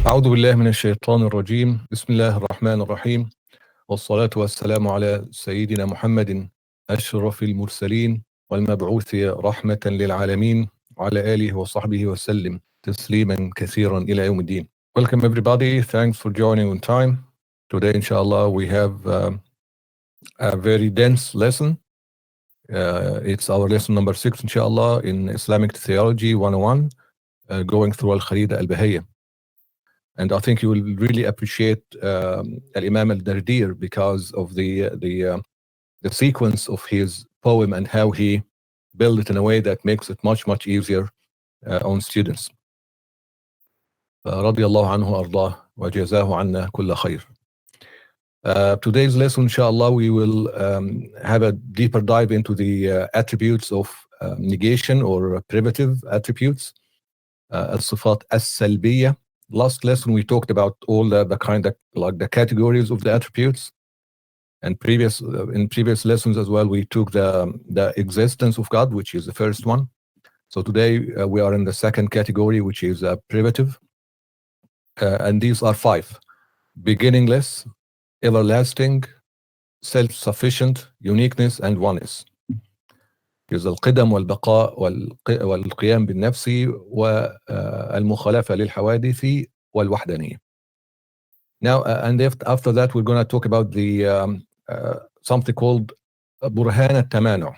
أعوذ بالله من الشيطان الرجيم. بسم الله الرحمن الرحيم، والصلاة والسلام على سيدنا محمد أشرف المرسلين والمبعوث رحمة للعالمين وعلى آله وصحبه وسلم تسليما كثيرا إلى يوم الدين. Welcome everybody. Thanks for joining on time. Today, inshallah, we have a very dense lesson. It's our lesson number 6, inshallah, in Islamic Theology 101, going through Al-Kharida al-Bahiya. And I think you will really appreciate Al-Imam al-Dardir because of the sequence of his poem and how he built it in a way that makes it much easier on students. رضي الله عنه وأرضاه وجزاه عنا كل خير. Today's lesson, inshallah, we will have a deeper dive into the attributes of negation or primitive attributes, الصفات السلبية. Last lesson we talked about all the kind of like the categories of the attributes, and in previous lessons as well we took the existence of God, which is the first one. So today we are in the second category, which is privative, and these are 5: beginningless, everlasting, self-sufficient, uniqueness, and oneness. Is القدم والبقاء والقيام بالنفس والمخالفة للحوادث والوحدانية. Now, and after that, we're going to talk about the something called burhan al-tamanu,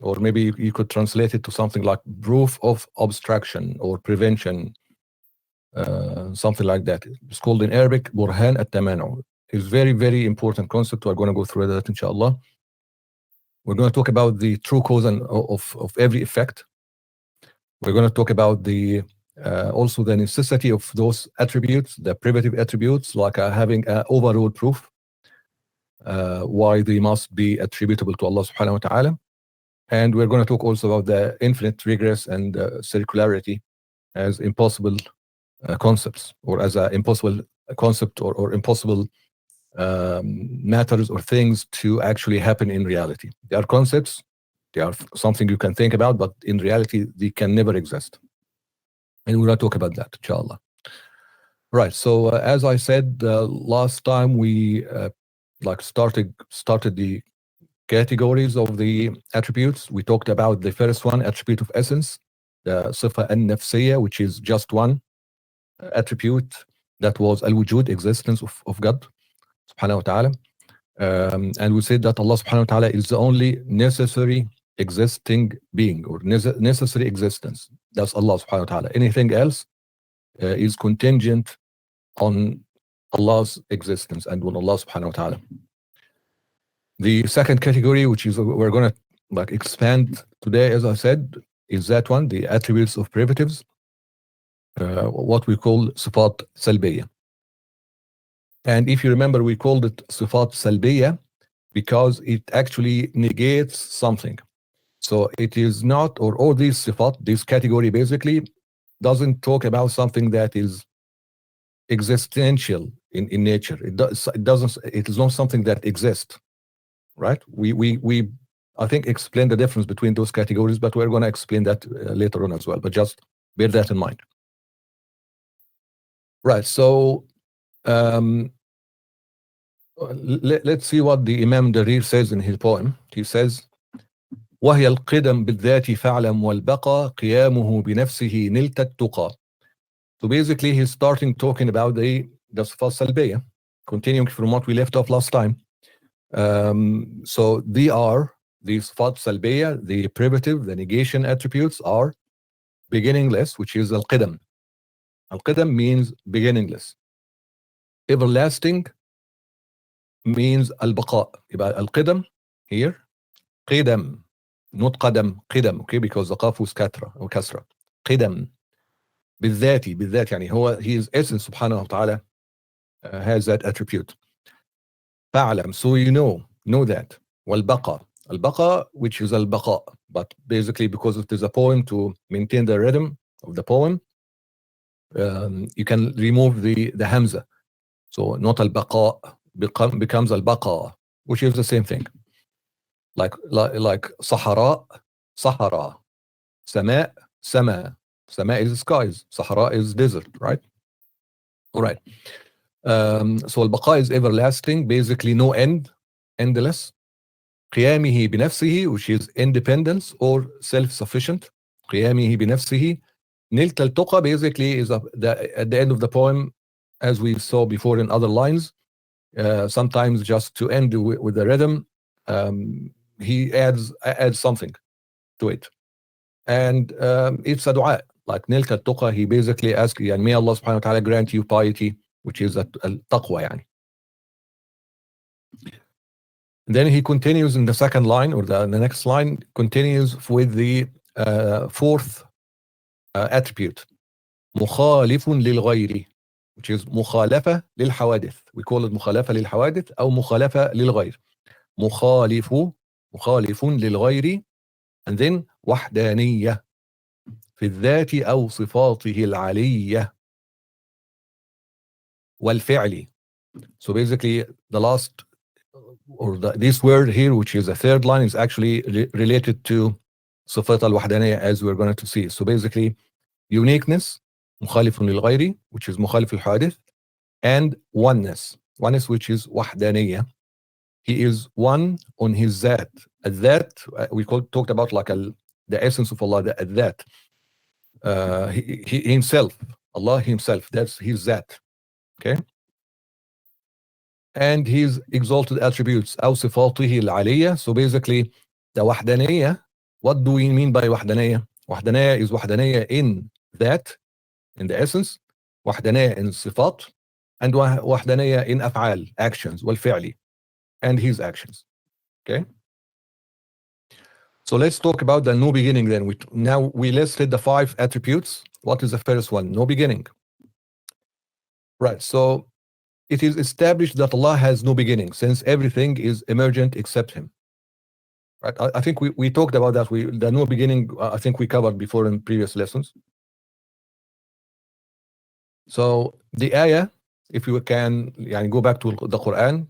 or maybe you could translate it to something like proof of obstruction or prevention, something like that. It's called in Arabic burhan al-tamanu. It's very important concept. We're going to go through that, inshallah. We're going to talk about the true cause of every effect. We're going to talk about the also the necessity of those attributes, the privative attributes, like having an overall proof, why they must be attributable to Allah subhanahu wa ta'ala. And we're going to talk also about the infinite regress and circularity as impossible concepts, or as an impossible concept, or impossible matters or things to actually happen in reality. They are concepts, they are something you can think about, but in reality they can never exist. And we're going to talk about that, inshallah. Right, so as I said last time, we started the categories of the attributes. We talked about the first one, attribute of essence, the sifa an-nafsiyya, which is just one attribute, that was al-wujud, existence of God subhanahu wa ta'ala. And we said that Allah subhanahu wa ta'ala is the only necessary existing being, or necessary existence. That's Allah subhanahu wa ta'ala. Anything else is contingent on Allah's existence and on Allah subhanahu wa ta'ala. The second category, which is we're going to expand today, as I said, is that one, the attributes of primitives, what we call sifat salbiyya. And if you remember, we called it sifat salbiyya because it actually negates something. So it is not, or all these sifat, this category basically doesn't talk about something that is existential in nature. It is not something that exists, right? We I think explained the difference between those categories, but we're going to explain that later on as well, but just bear that in mind. Right, so let's see what the Imam Dardir says in his poem. He says, وهي القدم بالذات فاعلم والبقى قيامه بنفسه نلت التقى. So basically he's starting talking about the صفات سلبية, continuing from what we left off last time. So they are the صفات سلبية, the privative, the negation attributes are beginningless, which is al-qidam. Al-qidam means beginningless. Everlasting means al-baqa. Al-qidam here, qidam, not qadam, qidam, okay, because the qaf was kasra. Qidam. بالذاتي يعني his essence subhanahu wa ta'ala has that attribute. فاعلم, so you know that. والبقى, al-baqa, which is al-baqa, but basically because it is a poem, to maintain the rhythm of the poem, you can remove the hamza, so not al-baqa becomes al-baqa, which is the same thing. Like Sahara, Sama is skies, Sahara is desert, right? All right. So البقاء is everlasting, basically no end, endless. قيامه بنفسه, which is independence or self-sufficient. قيامه بنفسه. نلت التقى basically is at the end of the poem, as we saw before in other lines. Sometimes just to end with the rhythm, he adds something to it. And it's a dua. Like نلت التقى, he basically asks, يعني, may Allah subhanahu wa ta'ala grant you piety, which is التقوى يعني. Then he continues in the second line, or the next line continues with the fourth attribute, مخالف للغير, which is مخالفة للحوادث. We call it مخالفة للحوادث أو مخالفة للغير. مخالف للغير. And then وحدانية في الذات أو صفاته العلية والفعل. So basically the last, or this word here, which is the third line, is actually related to صفات الوحدانية, as we're going to see. So basically uniqueness, مخالف للغير, which is مخالف للحوادث, and oneness, which is وحدانية. He is one on his ذات. الذات, we talked about like the essence of Allah, the ذات. He himself, Allah himself, that's his ذات. Okay. And his exalted attributes, أو صفاته العلية. So basically the وحدانية, what do we mean by وحدانية? وحدانية is وحدانية in that, in the essence. وحدانية in صفات, and وحدانية in أفعال, actions, والفعل, and his actions. Okay. So let's talk about the no beginning then. Now we listed the 5 attributes. What is the first one? No beginning. Right. So it is established that Allah has no beginning, since everything is emergent except him. Right. I think we talked about that. The no beginning, I think we covered before in previous lessons. So the ayah, if you can go back to the Quran,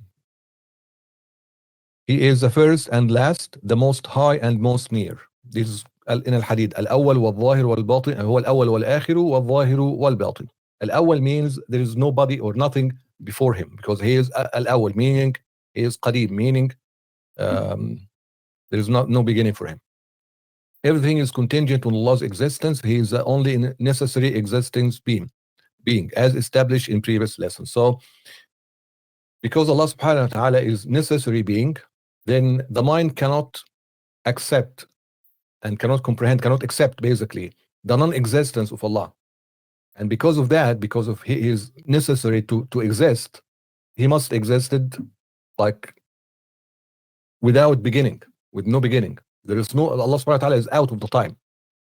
he is the first and last, the most high and most near. This is in al-Hadid. Al-awwal wal-zahir wal-batin. هو الأول والآخر والظاهر والباطن. Al-awwal means there is nobody or nothing before him, because he is al-awwal, meaning he is qadim, meaning there is no beginning for him. Everything is contingent on Allah's existence. He is the only necessary existence being, as established in previous lessons. So because Allah subhanahu wa ta'ala is necessary being, then the mind cannot accept and cannot comprehend, cannot accept basically the non-existence of Allah. And because of that, because of he is necessary to exist, he must existed like without beginning, with no beginning. There is no, Allah subhanahu wa ta'ala is out of the time.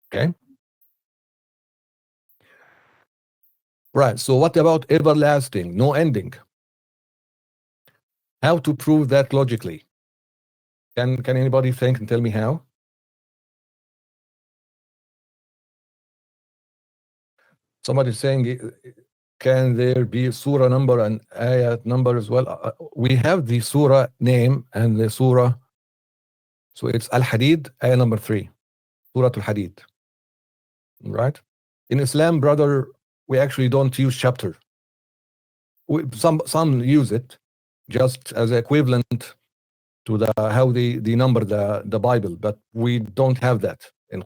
Okay. Right. So what about everlasting, no ending? How to prove that logically? Can anybody think and tell me how? Somebody's saying, can there be surah number and ayat number as well? We have the surah name and the surah. So it's Al-Hadid, ayah number 3, Surah Al-Hadid. Right? In Islam, brother, we actually don't use chapter. Some use it just as equivalent to how they number the Bible, but we don't have that. In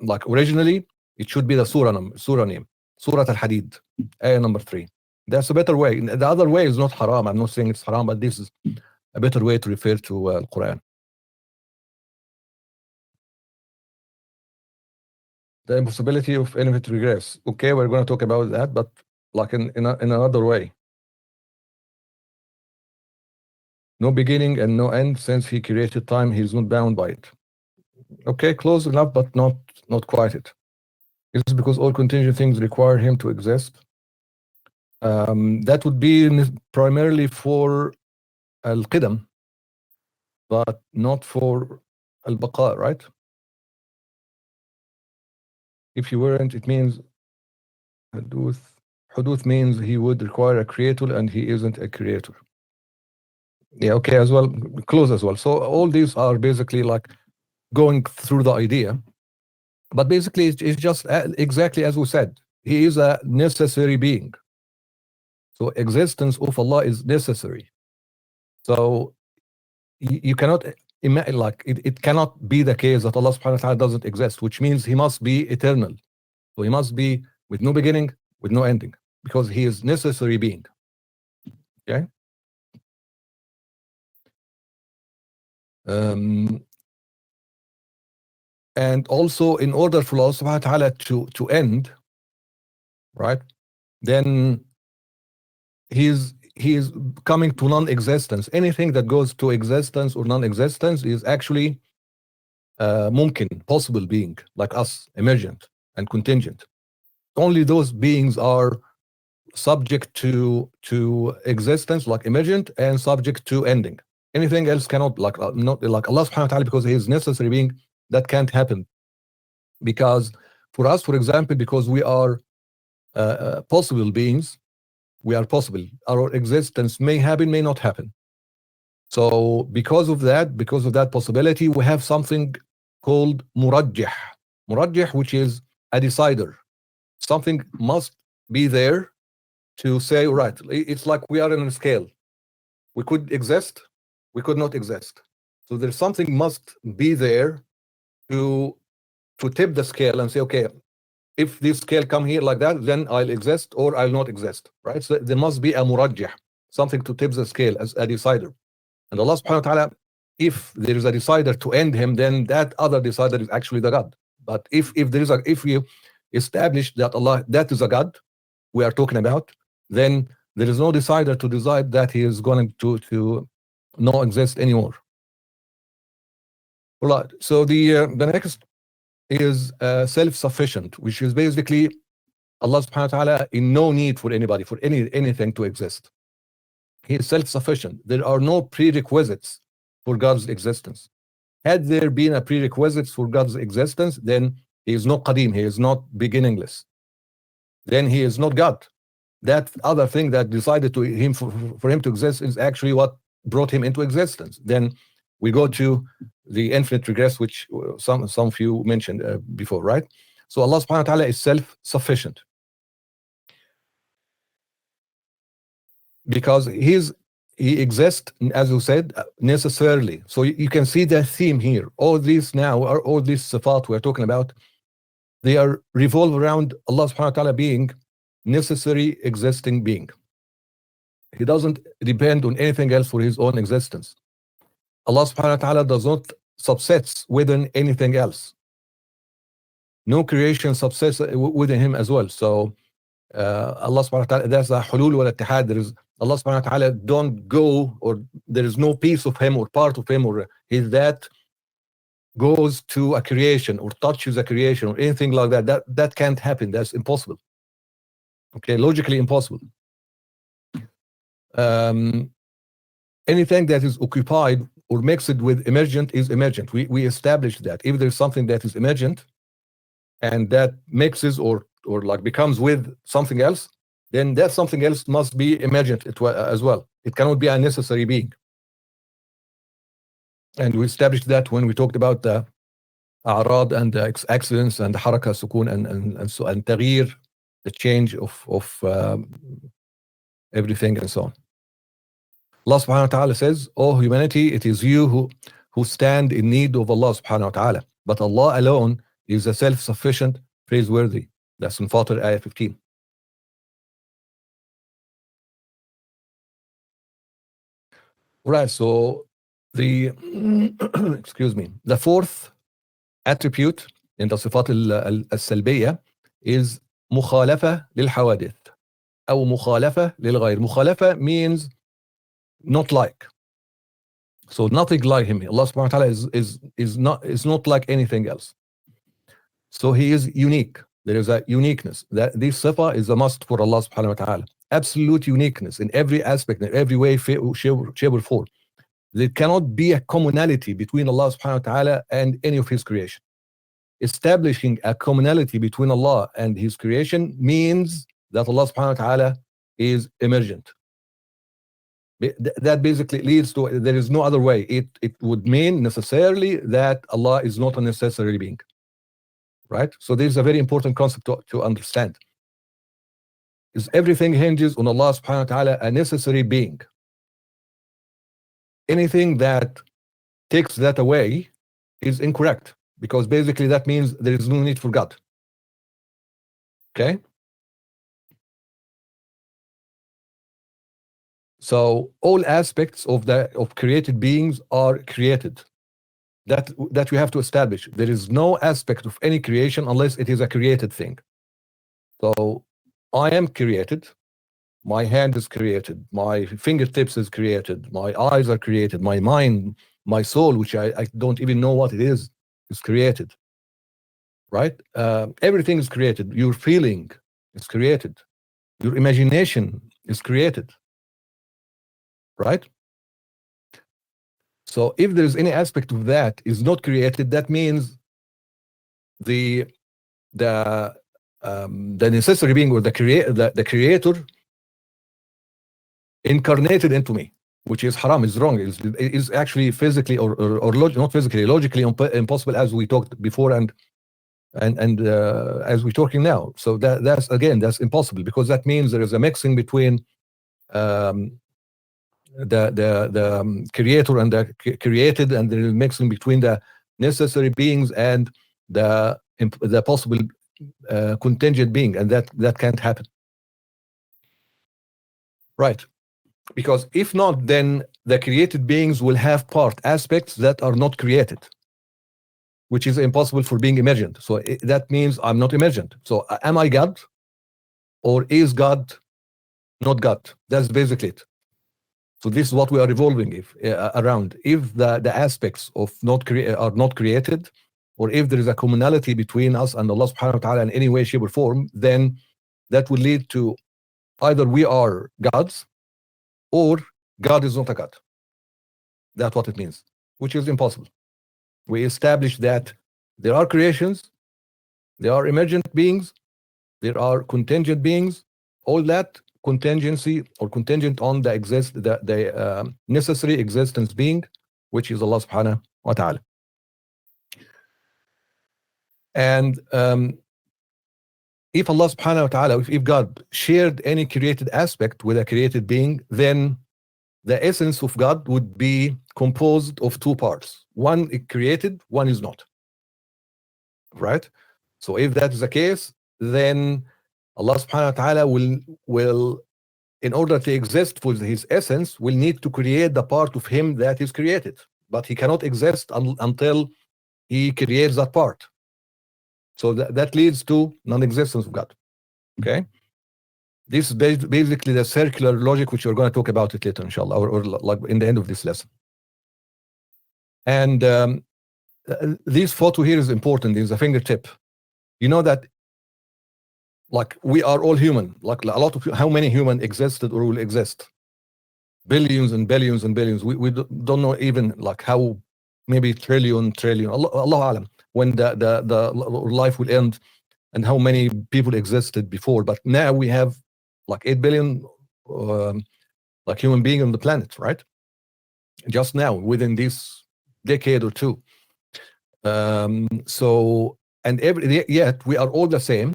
like originally, it should be the surah name, Surah Al-Hadid, ayah number 3. That's a better way. The other way is not haram. I'm not saying it's haram, but this is a better way to refer to Al-Quran. The impossibility of infinite regress. Okay, we're going to talk about that, but like in another way. No beginning and no end, since he created time, he's not bound by it. Okay, close enough, but not quite it. It's because all contingent things require him to exist. That would be primarily for al-qidam, but not for al-baqa, right? If he weren't, it means Huduth means he would require a creator, and he isn't a creator. Yeah, okay, as well, close as well. So all these are basically like going through the idea, but basically it's just exactly as we said. He is a necessary being. So existence of Allah is necessary. So you cannot imagine, like it cannot be the case that Allah subhanahu wa ta'ala doesn't exist, which means he must be eternal. So he must be with no beginning, with no ending, because he is necessary being. Okay. And also, in order for Allah subhanahu wa ta'ala to end, right, then he is coming to non-existence. Anything that goes to existence or non-existence is actually mumkin, possible being, like us, emergent and contingent. Only those beings are subject to existence, like emergent, and subject to ending. Anything else cannot, like not like Allah subhanahu wa ta'ala, because he is necessary being, that can't happen. Because for us, for example, because we are possible beings, we are possible. Our existence may happen, may not happen. So because of that possibility, we have something called murajjih. Murajjih, which is a decider. Something must be there to say, right, it's like we are in a scale. We could exist, we could not exist. So there's something must be there to tip the scale and say, okay, if this scale come here like that, then I'll exist or I'll not exist, right? So there must be a murajjih, something to tip the scale as a decider. And Allah subhanahu wa ta'ala, if there is a decider to end him, then that other decider is actually the God. But if we establish that Allah, that is a God we are talking about, then there is no decider to decide that he is going to not exist anymore. Right. So the next is self-sufficient, which is basically Allah subhanahu wa ta'ala in no need for anybody, for anything to exist. He is self-sufficient. There are no prerequisites for God's existence. Had there been a prerequisites for God's existence, then he is not qadim, he is not beginningless. Then he is not God. That other thing that decided to him for him to exist is actually what brought him into existence. Then we go to the infinite regress, which some of you mentioned before, right? So Allah subhanahu wa ta'ala is self-sufficient because he exists, as you said, necessarily. So you can see the theme here. All these sifat we're talking about, they are revolve around Allah subhanahu wa ta'ala being necessary existing being. He doesn't depend on anything else for his own existence. Allah subhanahu wa ta'ala does not subsist within anything else. No creation subsists within him as well. So Allah subhanahu wa ta'ala, there's a hulul wal ittihad. There is Allah subhanahu wa ta'ala don't go, or there is no piece of him or part of him or his that goes to a creation or touches a creation or anything like that. That can't happen. That's impossible. Okay, logically impossible. Anything that is occupied or mixed with emergent is emergent. We established that. If there's something that is emergent and that mixes or like becomes with something else, then that something else must be emergent as well. It cannot be a necessary being. And we established that when we talked about the a'rad and the accidents and the haraka, sukun, and taghyir, the change of everything and so on. Allah subhanahu wa ta'ala says, "Oh humanity, it is you who stand in need of Allah subhanahu wa ta'ala. But Allah alone is a self-sufficient, praiseworthy." That's in Fatir ayah 15. Right, so the excuse me, the fourth attribute in the Sifat al-Salbiya is مخالفة للحوادث أو مخالفة للغير. مخالفة means not like. So nothing like him. Allah subhanahu wa ta'ala is not like anything else. So he is unique. There is a uniqueness. That this sifa is a must for Allah subhanahu wa ta'ala. Absolute uniqueness in every aspect, in every way, shape or form. There cannot be a commonality between Allah subhanahu wa ta'ala and any of his creation. Establishing a commonality between Allah and his creation means that Allah subhanahu wa ta'ala is emergent. That basically leads to, there is no other way. It would mean necessarily that Allah is not a necessary being. Right? So this is a very important concept to understand. is everything hinges on Allah subhanahu wa ta'ala, a necessary being. Anything that takes that away is incorrect, because basically that means there is no need for God. Okay? So all aspects of created beings are created. That you have to establish. There is no aspect of any creation unless it is a created thing. So I am created. My hand is created. My fingertips is created. My eyes are created. My mind, my soul, which I don't even know what it is created. Right? Everything is created. Your feeling is created. Your imagination is created. Right? So if there is any aspect of that is not created, that means the necessary being, or the creator incarnated into me, which is haram, is wrong, is actually physically or not physically, logically impossible, as we talked before, and as we're talking now. So that's impossible, because that means there is a mixing between the creator and the created, and there is mixing between the necessary beings and the possible contingent being, and that can't happen. Right? Because if not, then the created beings will have part aspects that are not created, which is impossible for being emergent. So that means I'm not emergent. So am I God, or is God not God? That's basically it. So this is what we are revolving around. If the aspects of are not created, or if there is a commonality between us and Allah subhanahu wa ta'ala in any way, shape, or form, then that will lead to either we are gods, or God is not a God. That's what it means, which is impossible. We established that there are creations, there are emergent beings, there are contingent beings. All that contingency or contingent on the necessary existence being, which is Allah subhanahu wa ta'ala. And if Allah subhanahu wa ta'ala, if God shared any created aspect with a created being, then the essence of God would be composed of two parts. One is created, one is not. Right? So if that is the case, then Allah subhanahu wa ta'ala will, in order to exist for his essence, will need to create the part of him that is created. But he cannot exist until he creates that part. So that leads to non-existence of God. Okay? This is basically the circular logic, which we're going to talk about it later, inshallah, or like in the end of this lesson. And this photo here is important. It's a fingertip. You know that, like, we are all human. Like a lot of, how many human existed or will exist? Billions and billions and billions. We don't know even like how, maybe trillion. Allah alam, when the life will end, and how many people existed before. But now we have like 8 billion like human beings on the planet, right? Just now, within this decade or two. So, and yet we are all the same,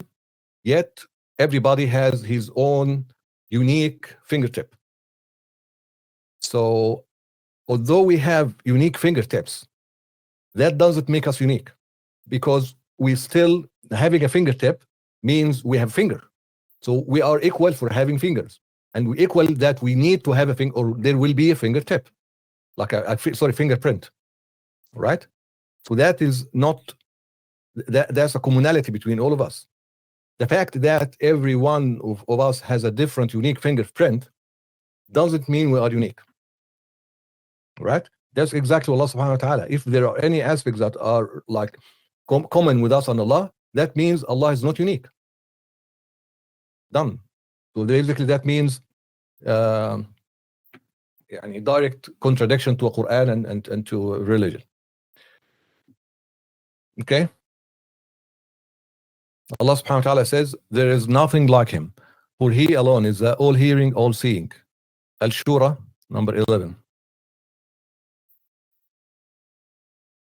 yet everybody has his own unique fingertip. So although we have unique fingertips, that doesn't make us unique, because we still, having a fingertip means we have finger. So we are equal for having fingers, and we equal that we need to have a finger, or there will be a fingertip, like a fingerprint, right? So that is not, that's a commonality between all of us. The fact that every one of us has a different unique fingerprint doesn't mean we are unique, right? That's exactly Allah subhanahu wa ta'ala. If there are any aspects that are like common with us and Allah, that means Allah is not unique. Done. So basically that means direct contradiction to a Quran and to religion. Okay? Allah subhanahu wa ta'ala says, there is nothing like him, for he alone is the all-hearing, all-seeing. Al-Shura, number 11.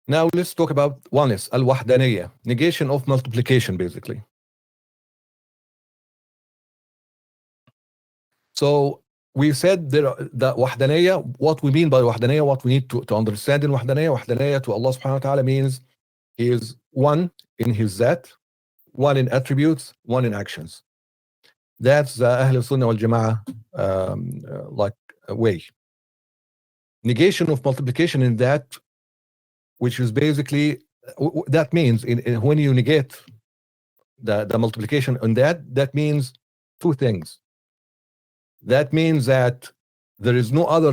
Now let's talk about oneness, al-Wahdaniyya, negation of multiplication, basically. So we said that wahdaniyya, what we mean by wahdaniyya, what we need to understand in wahdaniyya to Allah subhanahu wa ta'ala means He is one in His zat, one in attributes, one in actions. That's the Ahlul-Sunna wal Jama'ah like way. Negation of multiplication in that, which is basically, that means when you negate the multiplication on that means two things. That means that there is no other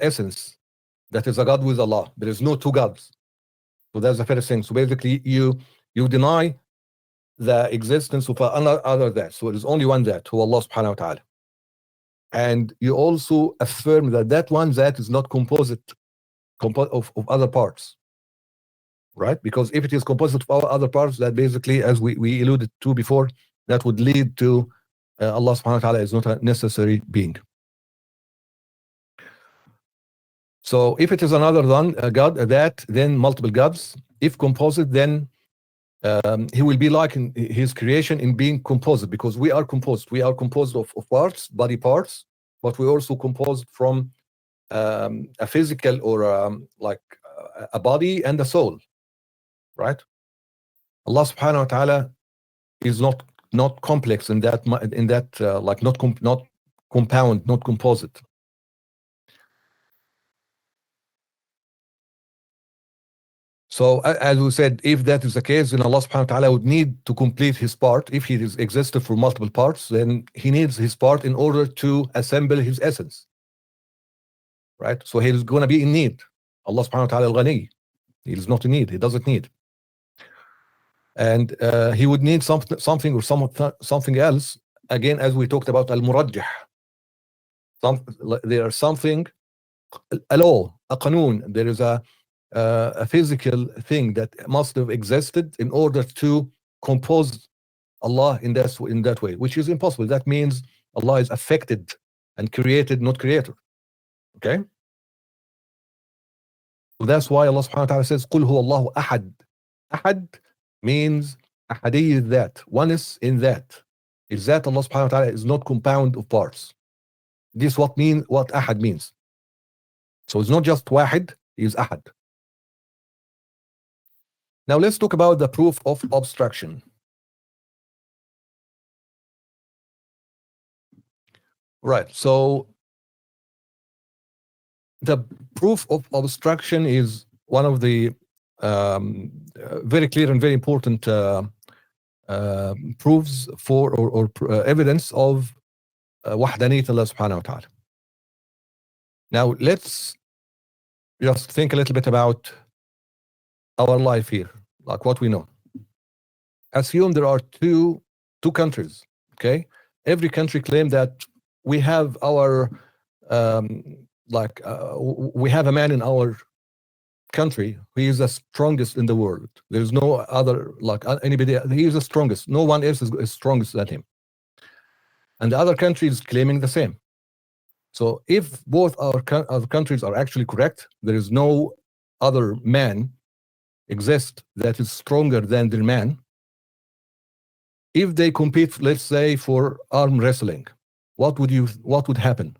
essence that is a God with Allah. There is no two gods. So that's the first thing. So basically you deny the existence of another that. So it is only one that, who Allah subhanahu wa ta'ala. And you also affirm that one that is not composite of other parts. Right? Because if it is composite of other parts, that basically, as we alluded to before, that would lead to Allah subhanahu wa ta'ala is not a necessary being. So if it is another than God, then multiple gods. If composite, then he will be like in his creation in being composite, because we are composed. We are composed of parts, body parts, but we also composed from a physical or like a body and a soul. Right? Allah subhanahu wa ta'ala is not complex in that like not compound, not composite. So as we said, if that is the case, then Allah subhanahu wa ta'ala would need to complete His part. If He is existed for multiple parts, then He needs His part in order to assemble His essence. Right? So He is going to be in need. Allah subhanahu wa ta'ala al-Ghani. He is not in need. He doesn't need. And He would need something or something else. Again, as we talked about al-Murajjah. There is something, a law, a qanun. There is a physical thing that must have existed in order to compose Allah in that way, which is impossible. That means Allah is affected and created, not creator. Okay? So that's why Allah subhanahu wa ta'ala says, قُلْ هُوَ اللَّهُ أَحَدٌ. Ahad means ahadiyya, that oneness in that. Is that Allah subhanahu wa ta'ala is not compound of parts. This is what ahad means. So it's not just wahid, he is ahad. Now let's talk about the proof of obstruction. Right, so the proof of obstruction is one of the very clear and very important proofs for or evidence of wahdaniyat Allah subhanahu wa ta'ala. Now let's just think a little bit about our life here, like what we know. Assume there are two countries. Okay, every country claim that we have our we have a man in our country who is the strongest in the world. There's no other like anybody. He is the strongest. No one else is strongest than him. And the other country is claiming the same. So if both our countries are actually correct, there is no other man exist that is stronger than their man. If they compete, let's say, for arm wrestling, what would happen?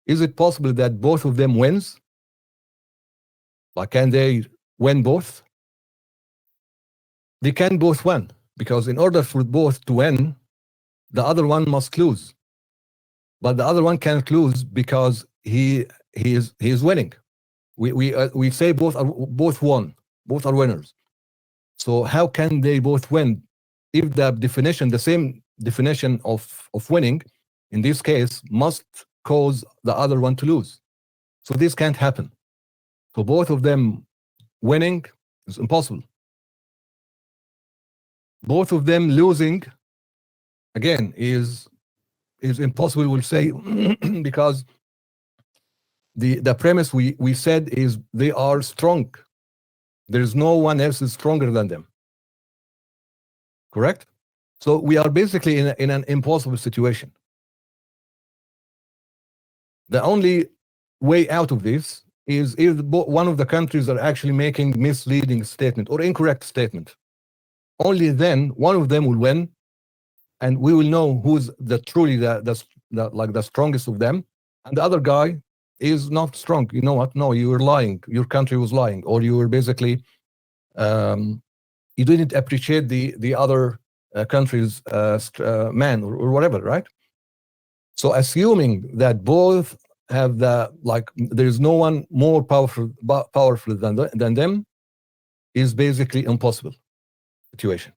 Is it possible that both of them wins? Like, can they win both? They can both win, because in order for both to win, the other one must lose. But the other one can't lose because he is winning. We say both won, both are winners. So how can they both win if the same definition of winning in this case must cause the other one to lose? So this can't happen. So both of them winning is impossible. Both of them losing again is impossible, we'll say, because the premise we said is they are strong. There is no one else is stronger than them. Correct? So we are basically in an impossible situation. The only way out of this is if one of the countries are actually making misleading statement or incorrect statement. Only then one of them will win and we will know who's truly the strongest of them, and the other guy is not strong. You know what? No, you were lying. Your country was lying, or you were basically you didn't appreciate the other country's man, or whatever, right? So assuming that both have there's no one more powerful than them is basically impossible situation.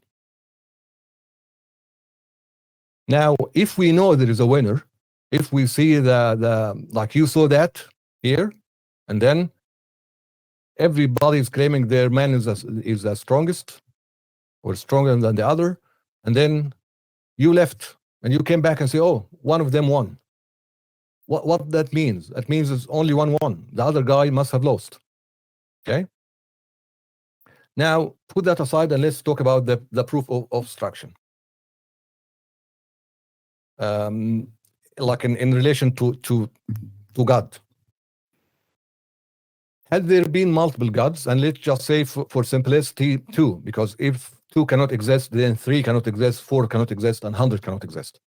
Now, if we know there is a winner, if we see the like you saw that here, and then everybody is claiming their man is the strongest or stronger than the other, and then you left and you came back and say, oh, one of them won. What that means? That means it's only one won. The other guy must have lost. Okay. Now put that aside and let's talk about the proof of obstruction. Like in relation to God. Had there been multiple gods, and let's just say for simplicity 2, because if 2 cannot exist, then 3 cannot exist, 4 cannot exist, and 100 cannot exist.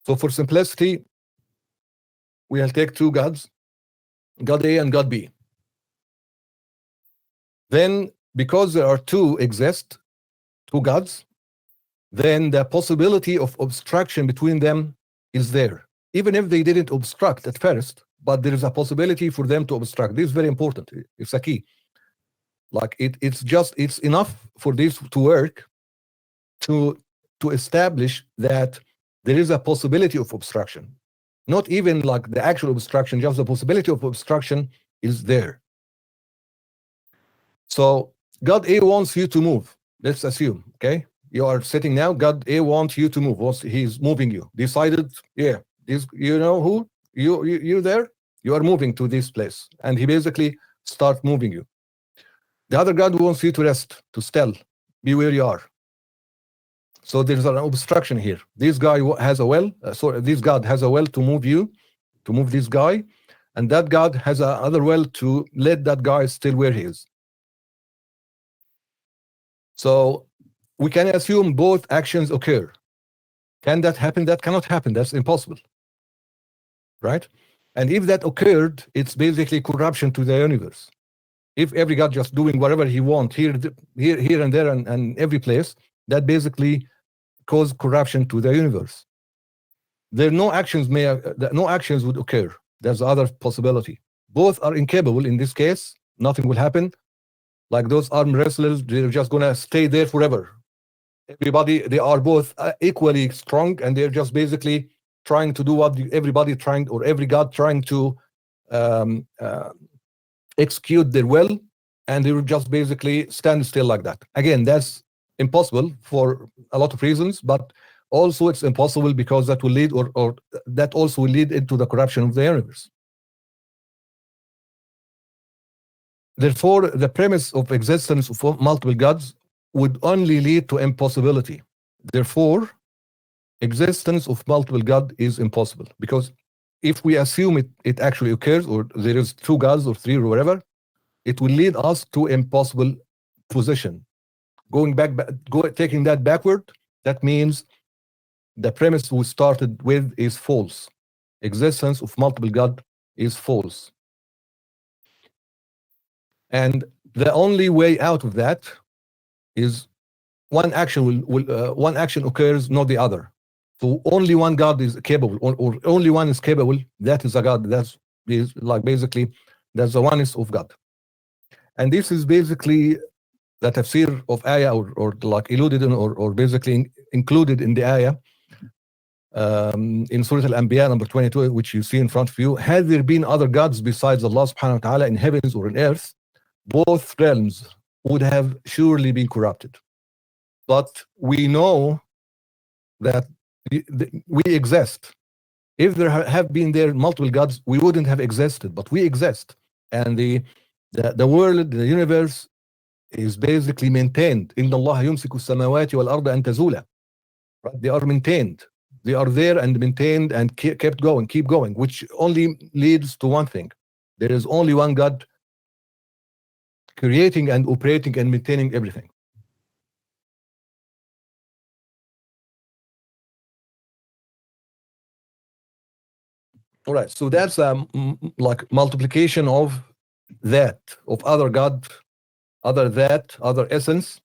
So for simplicity, we'll take 2 gods, God A and God B. Then, because there are 2 gods, then the possibility of obstruction between them is there. Even if they didn't obstruct at first, but there is a possibility for them to obstruct. This is very important. It's a key. Like it's enough for this to work to establish that there is a possibility of obstruction. Not even like the actual obstruction, just the possibility of obstruction is there. So God A wants you to move. Let's assume, okay? You are sitting now, God A wants you to move. He's moving you. Decided, yeah, this, you know who? You there? You are moving to this place. And he basically starts moving you. The other God wants you to rest, to still, be where you are. So there's an obstruction here. This guy has a well, this God has a well to move you, to move this guy, and that God has another well to let that guy still where he is. So we can assume both actions occur. Can that happen? That cannot happen. That's impossible. Right? And if that occurred, it's basically corruption to the universe. If every God just doing whatever he wants here and there and every place, that basically cause corruption to the universe. No actions would occur. There's other possibility. Both are incapable in this case. Nothing will happen. Like those arm wrestlers, they're just gonna stay there forever. Everybody, they are both equally strong, and they're just basically trying to do what everybody trying, or every God trying to execute their will, and they will just basically stand still like that. Again, that's impossible for a lot of reasons, but also it's impossible because that will lead, or that also will lead into the corruption of the universe. Therefore, the premise of existence of multiple gods would only lead to impossibility. Therefore, existence of multiple God is impossible, because if we assume it actually occurs, or there is 2 gods or 3 or whatever, it will lead us to impossible position. Taking that backward, that means the premise we started with is false. Existence of multiple God is false. And the only way out of that is one action one action occurs, not the other. So only one God is capable, or only one is capable. That is a God. That's like basically that's the oneness of God. And this is basically the tafsir of ayah, or like alluded in, or basically included in the ayah in Surah Al-Anbiya number 22, which you see in front of you. Had there been other gods besides Allah subhanahu wa ta'ala in heavens or in earth, both realms would have surely been corrupted. But we know that we exist. If there have been multiple gods, we wouldn't have existed, but we exist. And the world, the universe is basically maintained. Inna Allah yumsiku samawati wal arda an tazula. They are maintained. They are there and maintained and kept going, keep going, which only leads to one thing. There is only one God creating and operating and maintaining everything. All right, so that's like multiplication of that, of other God, other that, other essence,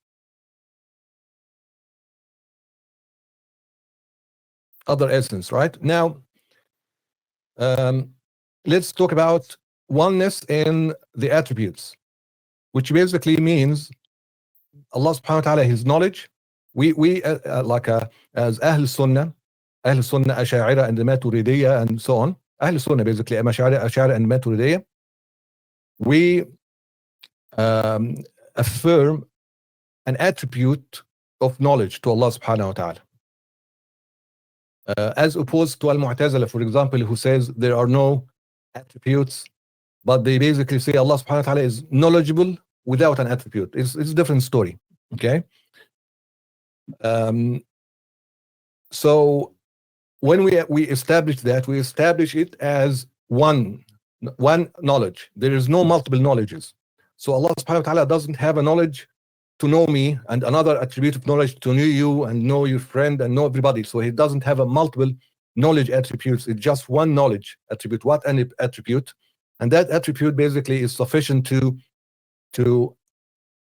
right? Now, let's talk about oneness in the attributes, which basically means Allah subhanahu wa ta'ala, his knowledge. We as Ahlul-Sunna, Asha'ira and the Maturidiyya and so on. Ahlul-Sunna basically, Asha'ira and Maturidiyya. We affirm an attribute of knowledge to Allah subhanahu wa ta'ala. As opposed to Al-Mu'tazila, for example, who says there are no attributes, but they basically say Allah subhanahu wa ta'ala is knowledgeable without an attribute. It's a different story. Okay. So when we establish that, we establish it as one knowledge. There is no multiple knowledges. So Allah subhanahu wa ta'ala doesn't have a knowledge to know me and another attribute of knowledge to know you and know your friend and know everybody. So he doesn't have a multiple knowledge attributes. It's just one knowledge attribute, what any attribute, and that attribute basically is sufficient to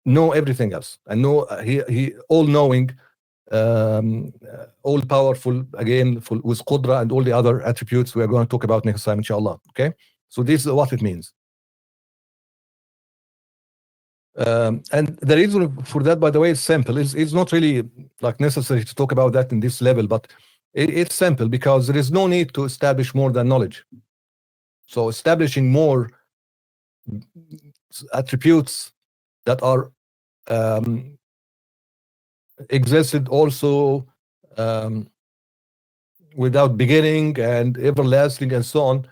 know everything else and know he all knowing, all powerful, again with qudra and all the other attributes we are going to talk about next time, inshallah. Okay, so this is what it means. And the reason for that, by the way, is simple. It's not really like necessary to talk about that in this level, but it's simple because there is no need to establish more than knowledge. So establishing more attributes that are existed also without beginning and everlasting and so on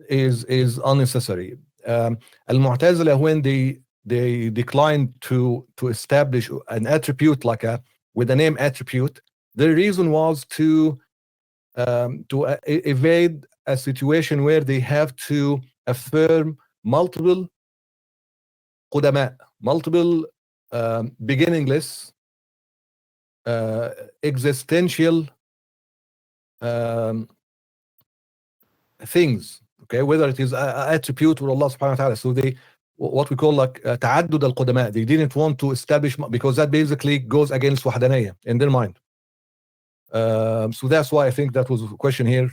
is unnecessary. Al-Mu'tazila, when they declined to establish an attribute like with the name attribute, the reason was to evade a situation where they have to affirm multiple qudama, multiple beginningless existential things, okay, whether it is an attribute or Allah subhanahu wa ta'ala. So they, what we call like ta'addud al-qudama, they didn't want to establish, because that basically goes against wahdaniyya in their mind. So that's why I think that was a question here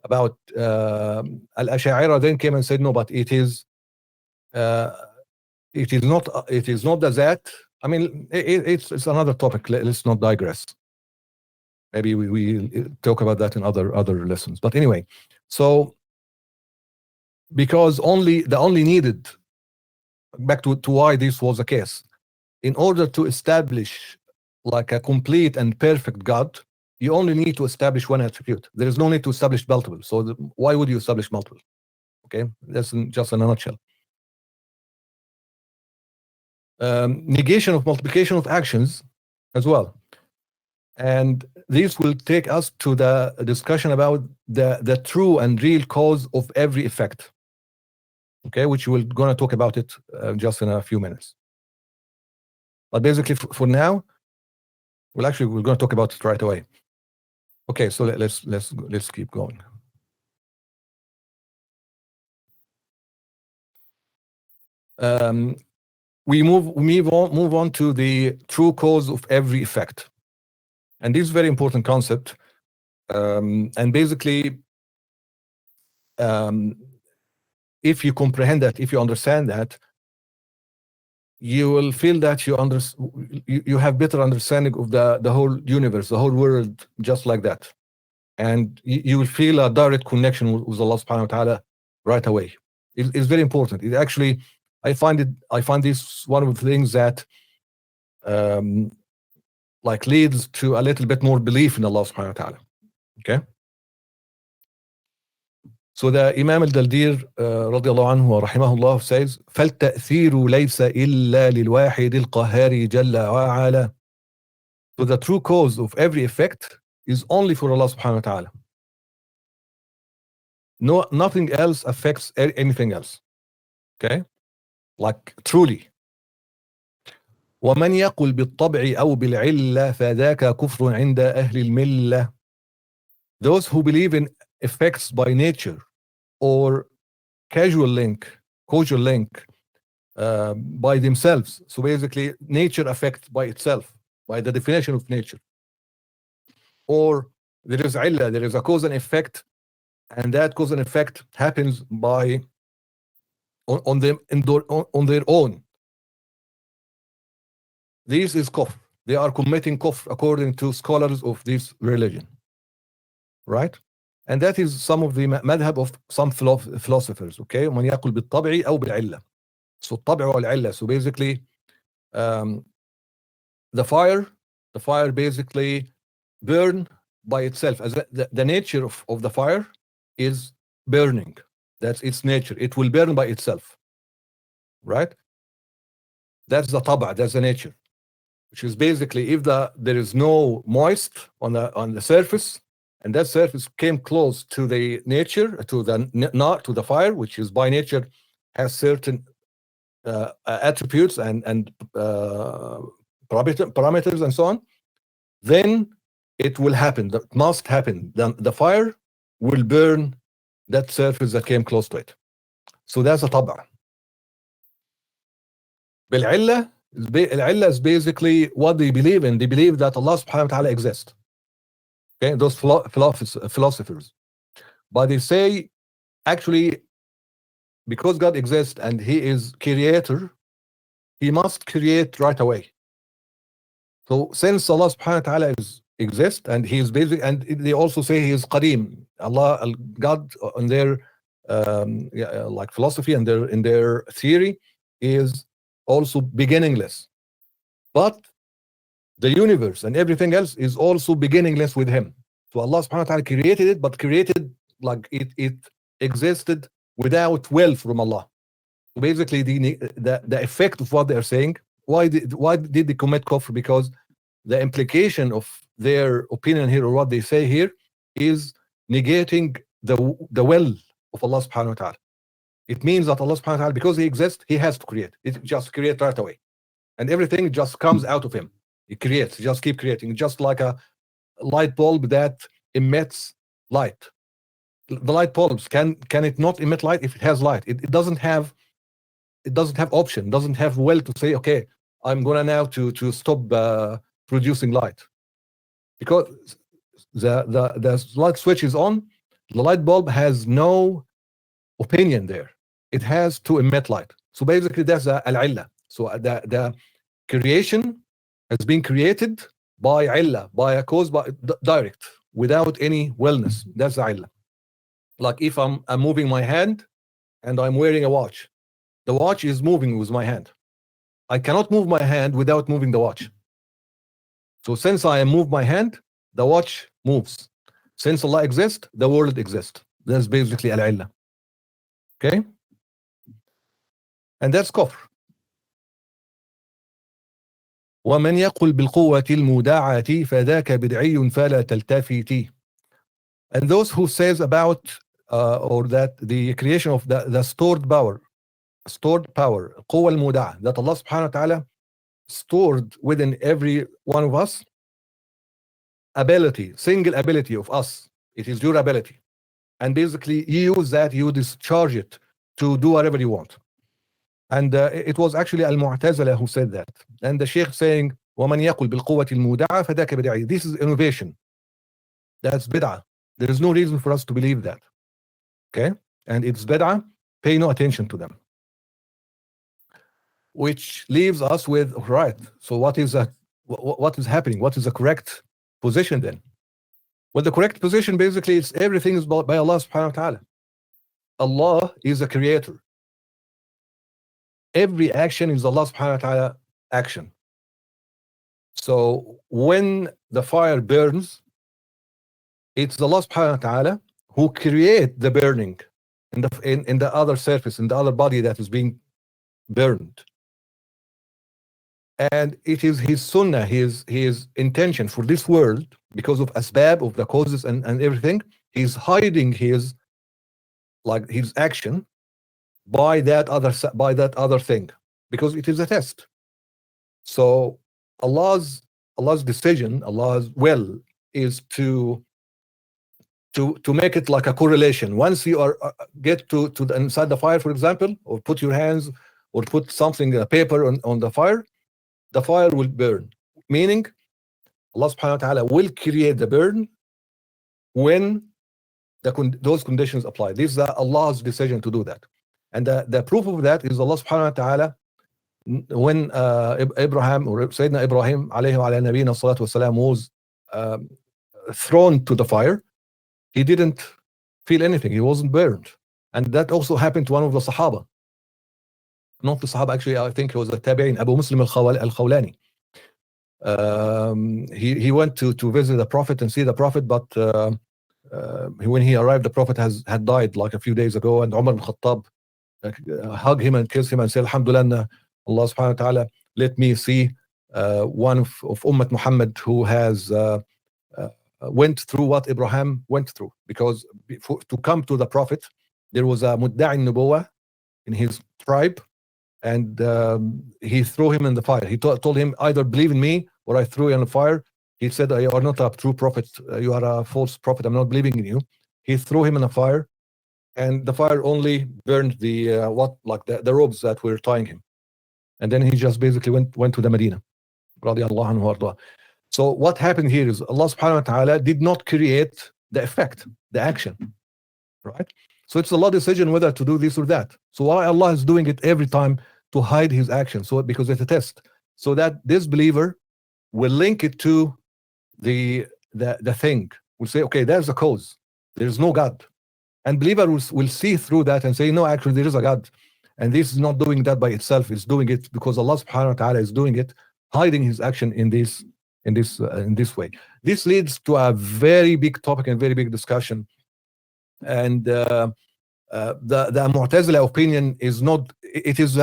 about al-Asha'ira then came and said no, but it is not the that. I mean, it's another topic. Let's not digress. Maybe we talk about that in other lessons. But anyway, so because the only needed, back to why this was the case, in order to establish like a complete and perfect God, you only need to establish one attribute. There is no need to establish multiple. So why would you establish multiple? Okay, that's just in a nutshell. Negation of multiplication of actions as well, and this will take us to the discussion about the true and real cause of every effect, okay, which we're going to talk about it just in a few minutes. But basically for now, we're going to talk about it right away. Okay, so let's keep going. We move on to the true cause of every effect, and this is a very important concept. And basically, if you comprehend that, if you understand that, you will feel that you have better understanding of the whole universe, the whole world, just like that, and you will feel a direct connection with Allah subhanahu wa ta'ala right away. It's very important. It actually, I find this one of the things that like leads to a little bit more belief in Allah subhanahu wa ta'ala. Okay, so the Imam al-Dardir radiallahu anhu wa rahimahullah says, فَالْتَأْثِيرُ لَيْسَ إِلَّا لِلْوَاحِدِ الْقَهَّارِ جَلَّ وَعَلَى. So the true cause of every effect is only for Allah subhanahu wa ta'ala. Nothing else affects anything else. Okay, like truly. وَمَنْ يَقُلْ بِالطَّبْعِ أَوْ بِالْعِلَّةِ فَذَاكَ كُفْرٌ عِنْدَ أَهْلِ الْمِلَّةِ. Those who believe in effects by nature or causal link by themselves. So basically, nature affects by itself, by the definition of nature. Or there is illah, there is a cause and effect, and that cause and effect happens by on them on their own. This is kufr. They are committing kufr according to scholars of this religion, right? And that is some of the madhab of some philosophers. Okay, من يقول بالطبع أو بالعلة. So الطبع والعلة. So basically, the fire basically burn by itself. As the nature of the fire is burning. That's its nature. It will burn by itself, right? That's the طبع. That's the nature, which is basically if there is no moist on the surface, and that surface came close to the nature, to the fire, which is by nature has certain attributes and parameters and so on, then it will happen. That must happen. The fire will burn that surface that came close to it. So that's a طبع. بالعلة, العلة is basically what they believe in. They believe that Allah subhanahu wa ta'ala exists. Okay, those philosophers. But they say, actually, because God exists and He is creator, He must create right away. So since Allah subhanahu wa ta'ala exists and He is basic, and they also say He is qadim. Allah, God, in their like philosophy and in their theory, is also beginningless. But the universe and everything else is also beginningless with Him. So Allah subhanahu wa ta'ala created it, but created like it existed without will from Allah. So basically, the effect of what they are saying, why did they commit kufr? Because the implication of their opinion here, or what they say here, is negating the will of Allah subhanahu wa ta'ala. It means that Allah subhanahu wa ta'ala, because He exists, He has to create. It just create right away. And everything just comes out of Him. It creates, just keep creating, just like a light bulb that emits light. The light bulbs, can it not emit light if it has light? It doesn't have option, doesn't have will to say, okay, I'm gonna now to stop producing light. Because the light switch is on, the light bulb has no opinion there. It has to emit light. So basically, that's al-illah. So the creation has been created by illah, by a cause, by direct, without any wellness. That's the illah. Like if I'm moving my hand and I'm wearing a watch, the watch is moving with my hand. I cannot move my hand without moving the watch. So since I move my hand, the watch moves. Since Allah exists, the world exists. That's basically al-illah. Okay? And that's kufr. ومن يقل بالقوة المودعة فذاك بدعي فلا تلتفتي. And those who says about or that the creation of the stored power, القوة المودعة, that Allah subhanahu wa ta'ala stored within every one of us ability, single ability of us. It is your ability. And basically you use that, you discharge it to do whatever you want. And it was actually al-Mu'tazila who said that. And the Sheikh saying, وَمَنْ يَقُلْ بِالْقُوَّةِ الْمُودَعَةِ فَذَاكَ بِدْعِي. This is innovation. That's bid'ah. There is no reason for us to believe that. Okay? And it's bid'ah. Pay no attention to them. Which leaves us with, right, so what is happening? What is the correct position then? Well, the correct position basically is everything is by Allah subhanahu wa ta'ala. Allah is a creator. Every action is Allah subhanahu wa ta'ala action. So when the fire burns, it's Allah subhanahu wa ta'ala who create the burning in the other surface, in the other body that is being burned. And it is His sunnah, his intention for this world, because of asbab, of the causes and everything, He's hiding His action by that other thing, because it is a test. So Allah's decision, Allah's will, is to to make it like a correlation. Once you are get to inside the fire, for example, or put your hands or put something, a paper on the fire will burn. Meaning, Allah subhanahu wa ta'ala will create the burn when those conditions apply. This is Allah's decision to do that. And the proof of that is Allah subhanahu wa ta'ala, when Abraham, or Sayyidina Ibrahim alayhi wa ala nabiyina salatu wasalam, was thrown to the fire, he didn't feel anything. He wasn't burned. And that also happened to one of the Sahaba. Not the Sahaba, actually, I think it was the Tabi'in, Abu Muslim al-Khawlani. He went to visit the Prophet and see the Prophet, but when he arrived, the Prophet had died like a few days ago, and Umar al-Khattab hugged him and kissed him and said, Alhamdulillah, Allah subhanahu wa ta'ala, let me see one of Ummah Muhammad who has went through what Abraham went through. Because to come to the Prophet, there was a Mudda'i Nubuwah in his tribe, and he threw him in the fire. He told him, either believe in me or I threw you in the fire. He said, you are not a true prophet, you are a false prophet, I'm not believing in you. He threw him in the fire, and the fire only burned the robes that were tying him. And then he just basically went to the Medina. So what happened here is Allah subhanahu wa ta'ala did not create the effect, the action, right? So it's Allah's decision whether to do this or that. So why Allah is doing it every time? To hide his action. So because it's a test, so that this believer will link it to the thing. Will say, okay, there's a cause. There's no God. And believer will see through that and say, no, actually there is a God. And this is not doing that by itself. It's doing it because Allah subhanahu wa ta'ala is doing it, hiding his action in this way. This leads to a very big topic and very big discussion. And the Mu'tazila opinion is not, it is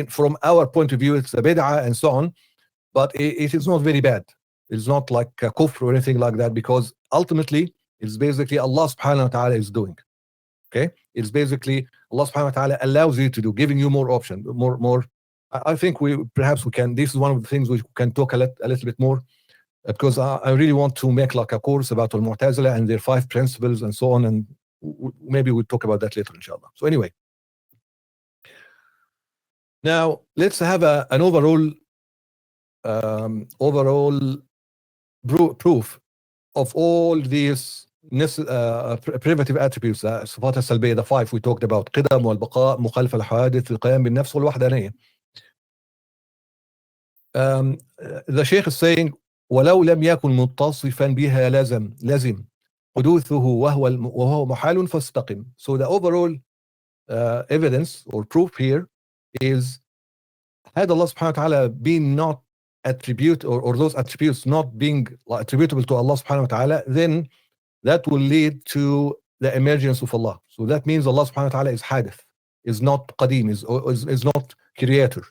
from our point of view, it's a bid'ah and so on, but it is not very bad. It's not like a kufr or anything like that, because ultimately it's basically Allah subhanahu wa ta'ala is doing. Okay? It's basically Allah subhanahu wa ta'ala allows you to do, giving you more option, more. I think perhaps we can, this is one of the things we can talk a little bit more, because I really want to make like a course about al-Mu'tazila and their 5 principles and so on, and maybe we'll talk about that later, inshallah. So anyway, now let's have an overall proof of all these privative attributes, صفات السلبية, the 5 we talked about: قدم والبقاء، مخالفة الحوادث، القيام بالنفس، والوحدانية. The Sheikh is saying, ولو لم يكن متصفا بها لازم حدوثه وهو محال فاستقم. So the overall evidence or proof here is, had Allah subhanahu wa ta'ala been not attribute, or those attributes not being attributable to Allah subhanahu wa ta'ala, then that will lead to the emergence of Allah. So that means Allah subhanahu wa ta'ala is hadith, is not qadim, is not creator.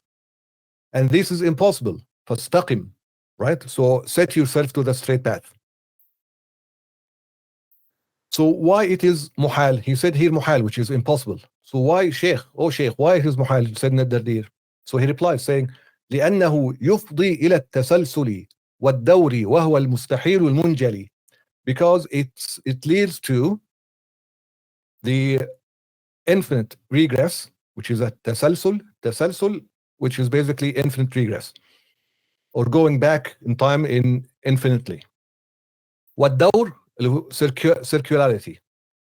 And this is impossible. فاستقم, right? So set yourself to the straight path. So why it is muhal? He said here muhal, which is impossible. So why, Sheikh, why it is muhal? Said al-Dardir. So he replies saying, لأنه يفضي إلى التسلسل والدور وهو المستحيل المنجلي. Because it leads to the infinite regress, which is a tasalsul, which is basically infinite regress, or going back in time infinitely. والدور, circularity.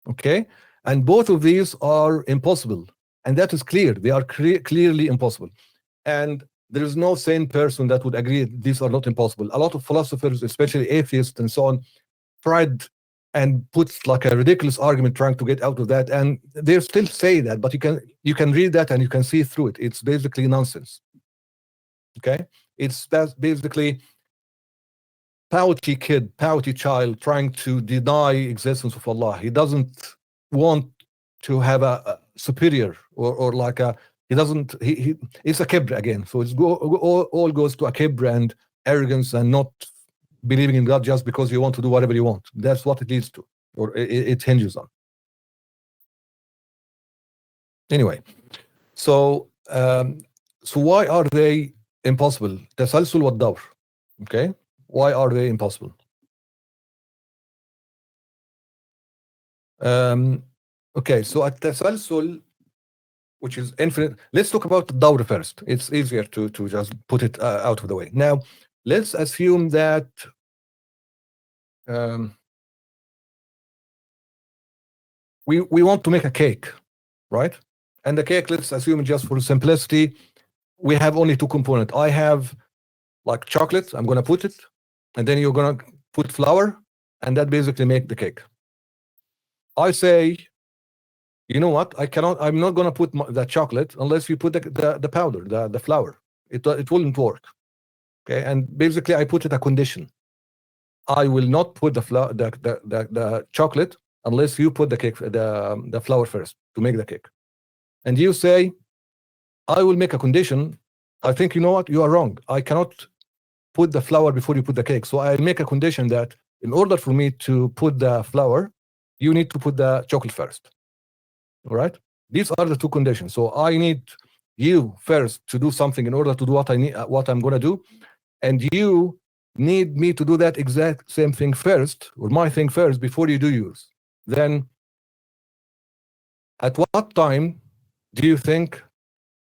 Okay, and both of these are impossible, and that is clear. They are clearly impossible, and there is no sane person that would agree these are not impossible. A lot of philosophers, especially atheists and so on, tried and put like a ridiculous argument trying to get out of that, and they still say that, but you can read that and you can see through it. It's basically nonsense. Okay, it's basically pouty child trying to deny existence of Allah. He doesn't want to have a superior, or like a, he doesn't, it's a kibr again. So it's all goes to a kibr and arrogance, and not believing in God just because you want to do whatever you want. That's what it leads to, or it hinges on. Anyway, so why are they impossible? Tasalsul wa dawr. Okay, why are they impossible? Okay, so at tasalsul, which is infinite, let's talk about the dawr first. It's easier to just put it out of the way. Now, let's assume that we want to make a cake, right? And the cake, let's assume, just for simplicity, we have only two components. I have like chocolate, I'm gonna put it, and then you're gonna put flour, and that basically make the cake. I say, you know what? I'm not gonna put the chocolate unless you put the powder, the flour. It wouldn't work. Okay, and basically I put it a condition. I will not put the chocolate unless you put the flour first to make the cake. And you say, I will make a condition. I think, you know what? You are wrong. I cannot put the flour before you put the cake. So I make a condition that in order for me to put the flour, you need to put the chocolate first. All right? These are the two conditions. So I need you first to do something in order to do what I need, what I'm going to do. And you need me to do that exact same thing first, or my thing first, before you do yours. Then at what time do you think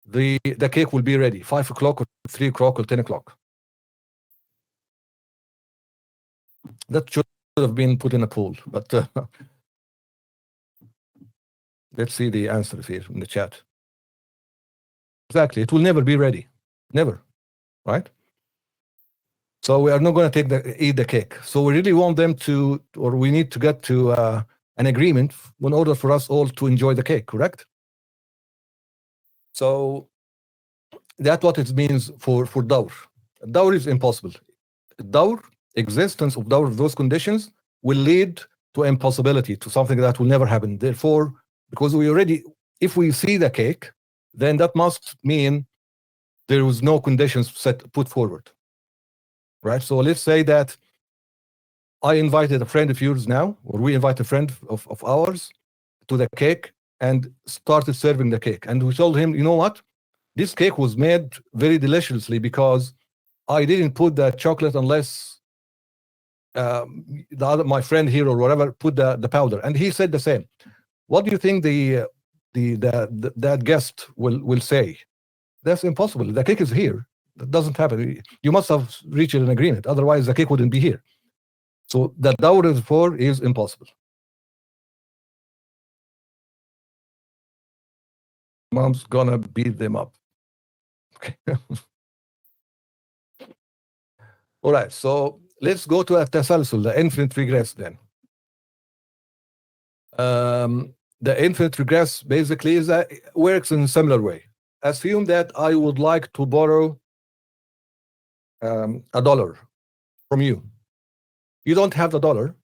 the cake will be ready? 5 o'clock or 3 o'clock or 10 o'clock? That should have been put in a poll, but let's see the answers here in the chat. Exactly, it will never be ready, never, right? So we are not going to eat the cake. So we really want them to, or we need to get to an agreement in order for us all to enjoy the cake, correct? So that's what it means for dawr. Dawr is impossible. Dawr, existence of dawr, those conditions will lead to impossibility, to something that will never happen. Therefore, because if we see the cake, then that must mean there was no conditions put forward, right? So let's say that I invited a friend of yours now, or we invite a friend of ours to the cake and started serving the cake. And we told him, you know what? This cake was made very deliciously because I didn't put the chocolate unless my friend here or whatever put the powder. And he said the same. What do you think that guest will say? That's impossible. The cake is here. That doesn't happen. You must have reached an agreement. Otherwise, the cake wouldn't be here. So the dawr is impossible. Mom's gonna beat them up. Okay. All right. So let's go to at-tasalsul, the infinite regress then. The infinite regress basically works in a similar way. Assume that I would like to borrow $1 from you. You don't have the dollar.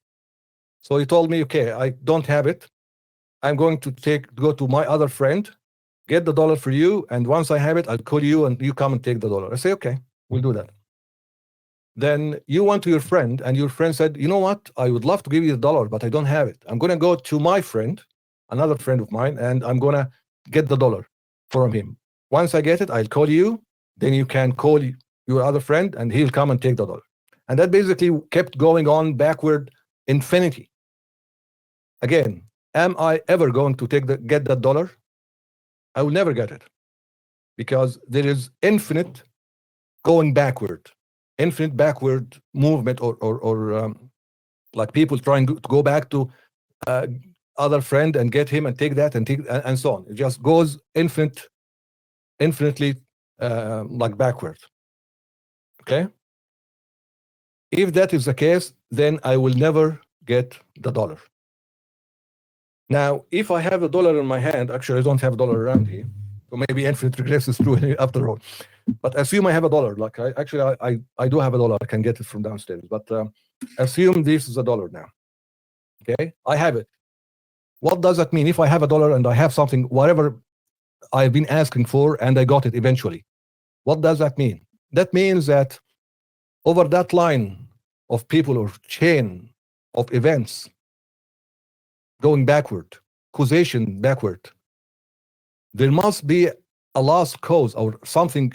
So you told me, okay, I don't have it. I'm going to go to my other friend, get the dollar for you, and once I have it, I'll call you and you come and take the dollar. I say, okay, we'll do that. Then you went to your friend, and your friend said, you know what? I would love to give you the dollar, but I don't have it. I'm going to go to my friend, another friend of mine, and I'm going to get the dollar from him. Once I get it, I'll call you. Then you can call your other friend, and he'll come and take the dollar. And that basically kept going on backward infinity. Again, am I ever going to get that dollar? I will never get it, because there is infinite going backward, infinite backward movement, or like people trying to go back to other friend and get him and take that and so on. It just goes infinitely like backward. Okay. If that is the case, then I will never get the dollar. Now, if I have a dollar in my hand, actually I don't have a dollar around here, so maybe infinite regress is true after all. But assume I have a dollar. Like I do have a dollar. I can get it from downstairs. But assume this is a dollar now. Okay, I have it. What does that mean? If I have a dollar and I have something, whatever I've been asking for, and I got it eventually, what does that mean? That means that over that line of people or chain of events going backward, causation backward, there must be a lost cause or something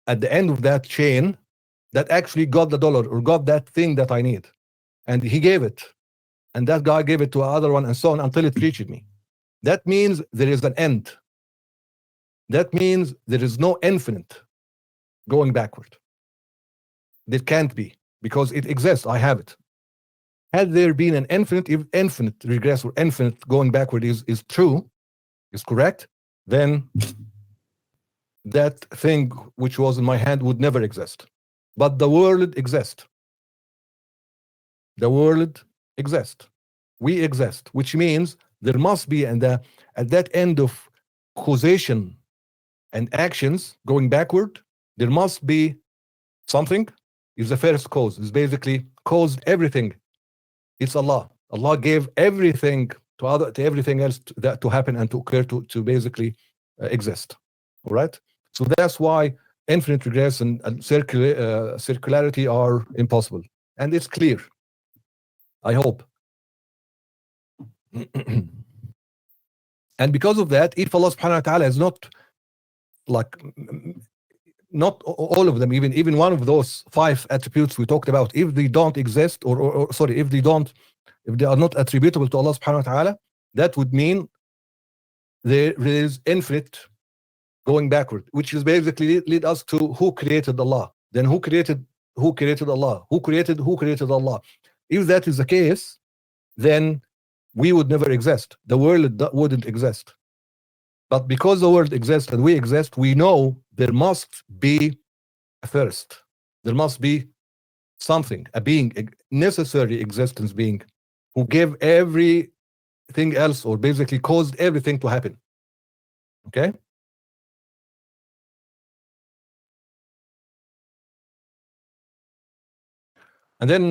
at the end of that chain that actually got the dollar or got that thing that I need. And he gave it. and that guy gave it to another one, and so on until it reached me. That means there is an end. That means there is no infinite going backward. There can't be, because it exists. I have it. Had there been an infinite, if infinite regress or infinite going backward is true, is correct, then that thing which was in my hand would never exist. But the world exists. The world exists. We exist, which means there must be, at that end of causation and actions going backward, there must be something. Is the first cause. Is basically caused everything. It's Allah. Allah gave everything to everything else to happen and to occur, to basically exist. All right. So that's why infinite regress and circularity are impossible, and it's clear. I hope. And because of that, if Allah subhanahu wa ta'ala is not all of them, even one of those 5 attributes we talked about, if they don't exist, or sorry, if they are not attributable to Allah subhanahu wa ta'ala, that would mean there is infinite going backward, which is basically lead us to who created Allah. Then who created Allah? Who created Allah? If that is the case, then we would never exist. The world wouldn't exist. But because the world exists and we exist, we know there must be a first. There must be something, a being, a necessary existence being, who gave everything else, or basically caused everything to happen. Okay? And then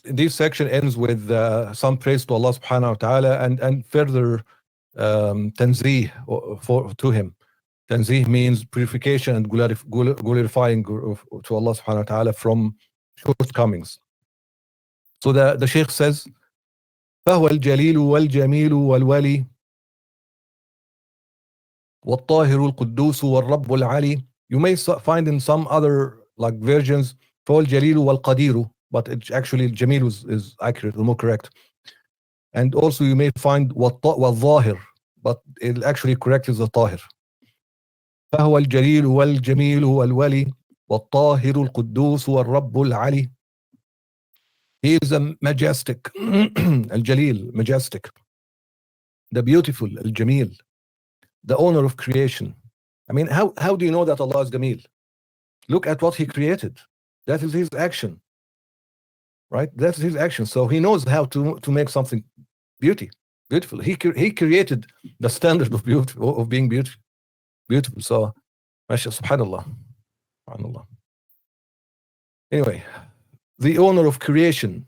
this section ends with some praise to Allah subhanahu wa ta'ala, and further tanzih to him. Tanzih means purification and glorifying to Allah subhanahu wa ta'ala from shortcomings. So the Shaykh says, فهو الجليل والجميل والولي والطاهر القدوس والرب العلي. You may find in some other versions فهو الجليل والقدير, but it's actually Jamil is accurate, more correct. And also you may find والظاهر, but it actually correct is the طاهر. فهو الجليل والجميل والولي والطاهر القدوس والرب العلي. He is a majestic, al-Jalil, majestic, the beautiful, al-Jamil, the owner of creation. I mean, how do you know that Allah is Jamil? Look at what He created. That is His action, right? That's His action. So He knows how to make something beautiful. He created the standard of beauty, of being beautiful. So, subhanallah, subhanallah. Anyway, the owner of creation,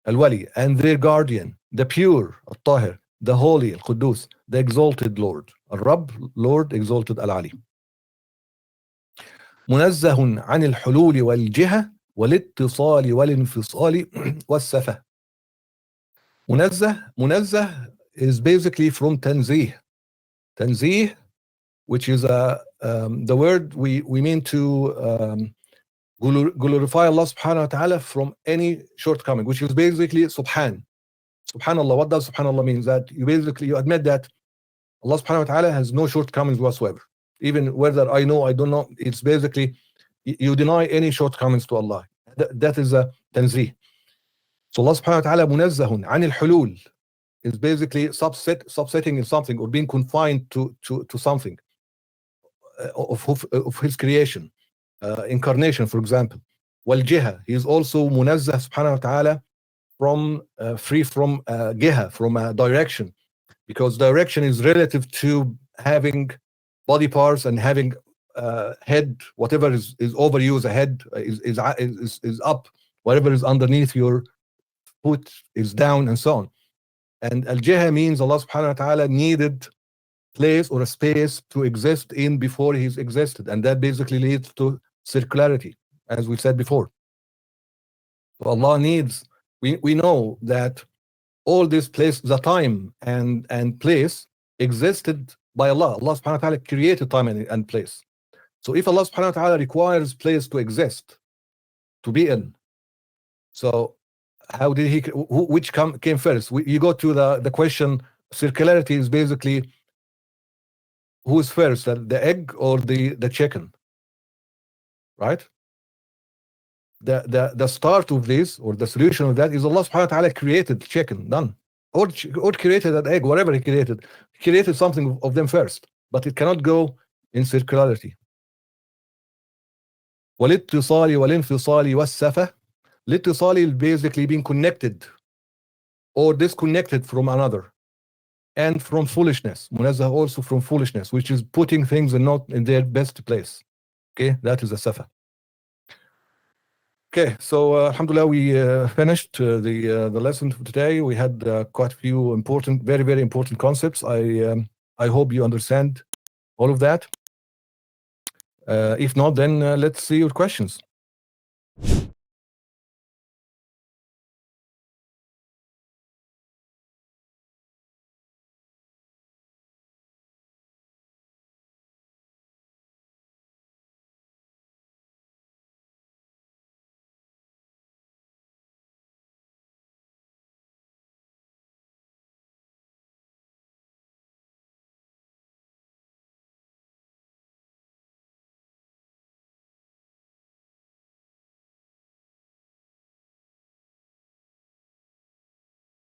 al-Wali, and their guardian, the pure, al-Tahir, the holy, al-Quddus, the exalted Lord, al-Rabb, Lord, exalted al-Ali. منزه عن الحلول والجهة والاتصال والانفصال والسفة. منزه is basically from tanzih. Tanzih, which is the word we mean to glorify Allah subhanahu wa ta'ala from any shortcoming, which is basically subhanallah. What does subhanallah mean? That you admit that Allah subhanahu wa ta'ala has no shortcomings whatsoever. Even whether I know, I don't know, it's basically you deny any shortcomings to Allah. That is a tanzih. So Allah subhanahu wa ta'ala munazzahun an al-hulul is basically subsetting in something, or being confined to something of His creation. Incarnation, for example. Wal-jiha, he is also munazzah subhanahu wa ta'ala from free from jiha, from direction, because direction is relative to having body parts and having head. Whatever is overused, a head is up, whatever is underneath your foot is down, and so on. And al-jiha means Allah subhanahu wa ta'ala needed place or a space to exist in before He's existed, and that basically leads to circularity, as we said before. So Allah needs, we know that all this place, the time and place existed by Allah. Allah subhanahu wa ta'ala created time and place. So if Allah subhanahu wa ta'ala requires place to exist, to be in, so how did he, which came first? You go to the question, circularity is basically who's first, the egg or the chicken, right? The start of this, or the solution of that, is Allah subhanahu wa ta'ala created chicken, done. Or created an egg, whatever he created something of them first, but it cannot go in circularity. والاتصال والانفصال والسفة. الاتصال is basically being connected or disconnected from another, and from foolishness. Munazzah also from foolishness, which is putting things not in their best place. Okay, that is a safa. Okay, so alhamdulillah, we finished the lesson for today. We had quite a few important, very, very important concepts. I hope you understand all of that. If not, then let's see your questions.